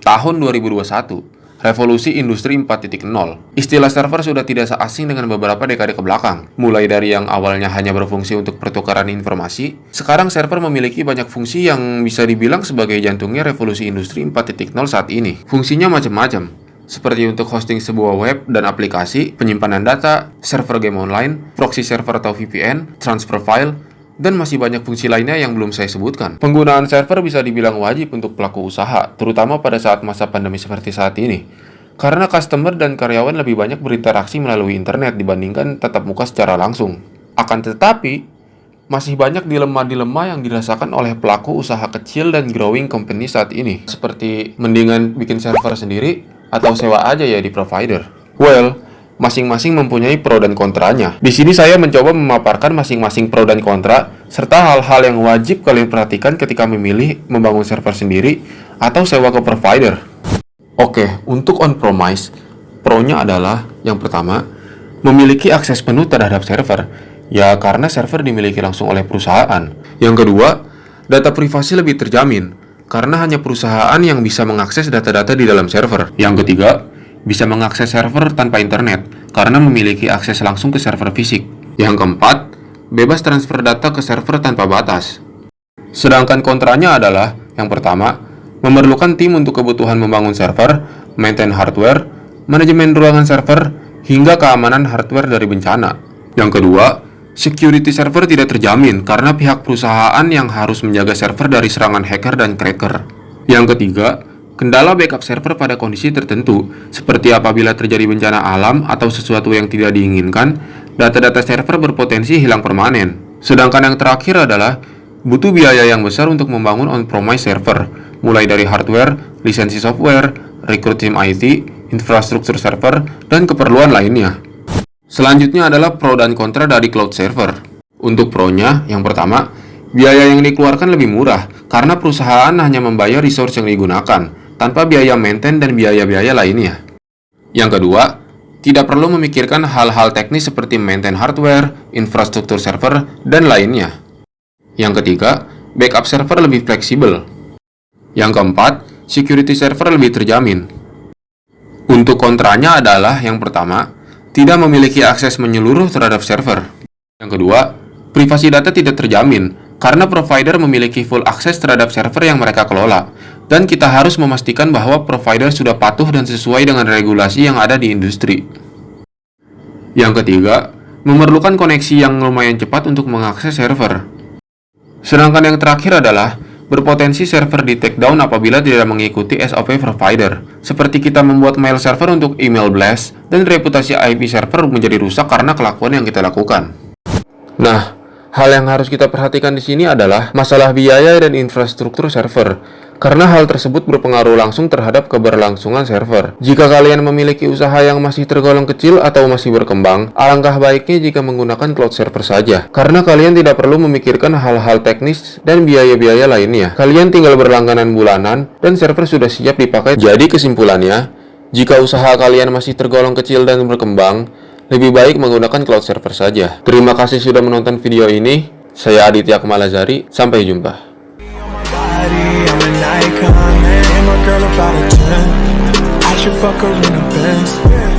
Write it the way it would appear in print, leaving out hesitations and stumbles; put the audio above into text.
tahun 2021, revolusi industri 4.0. Istilah server sudah tidak seasing dengan beberapa dekade ke belakang. Mulai dari yang awalnya hanya berfungsi untuk pertukaran informasi, sekarang server memiliki banyak fungsi yang bisa dibilang sebagai jantungnya revolusi industri 4.0 saat ini. Fungsinya macam-macam, seperti untuk hosting sebuah web dan aplikasi, penyimpanan data, server game online, proxy server atau VPN, transfer file, dan masih banyak fungsi lainnya yang belum saya sebutkan. Penggunaan server bisa dibilang wajib untuk pelaku usaha, terutama pada saat masa pandemi seperti saat ini. Karena customer dan karyawan lebih banyak berinteraksi melalui internet dibandingkan tatap muka secara langsung. Akan tetapi, masih banyak dilema-dilema yang dirasakan oleh pelaku usaha kecil dan growing company saat ini. Seperti mendingan bikin server sendiri atau sewa aja ya di provider. Well, masing-masing mempunyai pro dan kontranya. Di sini saya mencoba memaparkan masing-masing pro dan kontra, serta hal-hal yang wajib kalian perhatikan ketika memilih membangun server sendiri atau sewa ke provider. Oke, untuk on-premise, pro-nya adalah, yang pertama, memiliki akses penuh terhadap server, ya karena server dimiliki langsung oleh perusahaan. Yang kedua, data privasi lebih terjamin, karena hanya perusahaan yang bisa mengakses data-data di dalam server. Yang ketiga, bisa mengakses server tanpa internet, karena memiliki akses langsung ke server fisik. Yang keempat, bebas transfer data ke server tanpa batas. Sedangkan kontranya adalah, yang pertama, memerlukan tim untuk kebutuhan membangun server, maintain hardware, manajemen ruangan server, hingga keamanan hardware dari bencana. Yang kedua, security server tidak terjamin, karena pihak perusahaan yang harus menjaga server dari serangan hacker dan cracker. Yang ketiga, kendala backup server pada kondisi tertentu, seperti apabila terjadi bencana alam atau sesuatu yang tidak diinginkan, data-data server berpotensi hilang permanen. Sedangkan yang terakhir adalah, butuh biaya yang besar untuk membangun on-premise server, mulai dari hardware, lisensi software, rekrut tim IT, infrastruktur server, dan keperluan lainnya. Selanjutnya adalah pro dan kontra dari cloud server. Untuk pro-nya, yang pertama, biaya yang dikeluarkan lebih murah, karena perusahaan hanya membayar resource yang digunakan, tanpa biaya maintain dan biaya-biaya lainnya. Yang kedua, tidak perlu memikirkan hal-hal teknis seperti maintain hardware, infrastruktur server, dan lainnya. Yang ketiga, backup server lebih fleksibel. Yang keempat, security server lebih terjamin. Untuk kontranya adalah, yang pertama, tidak memiliki akses menyeluruh terhadap server. Yang kedua, privasi data tidak terjamin, karena provider memiliki full akses terhadap server yang mereka kelola. Dan kita harus memastikan bahwa provider sudah patuh dan sesuai dengan regulasi yang ada di industri. Yang ketiga, memerlukan koneksi yang lumayan cepat untuk mengakses server. Sedangkan yang terakhir adalah, berpotensi server di takedown apabila tidak mengikuti SOP provider. Seperti kita membuat mail server untuk email blast, dan reputasi IP server menjadi rusak karena kelakuan yang kita lakukan. Nah, hal yang harus kita perhatikan di sini adalah masalah biaya dan infrastruktur server, karena hal tersebut berpengaruh langsung terhadap keberlangsungan server. Jika kalian memiliki usaha yang masih tergolong kecil atau masih berkembang, alangkah baiknya jika menggunakan cloud server saja, karena kalian tidak perlu memikirkan hal-hal teknis dan biaya-biaya lainnya. Kalian tinggal berlangganan bulanan, dan server sudah siap dipakai. Jadi kesimpulannya, jika usaha kalian masih tergolong kecil dan berkembang, lebih baik menggunakan cloud server saja. Terima kasih sudah menonton video ini. Saya Aditya Kemalazari. Sampai jumpa. I'm an icon, and my girl about a 10. I should fuck her in a Benz.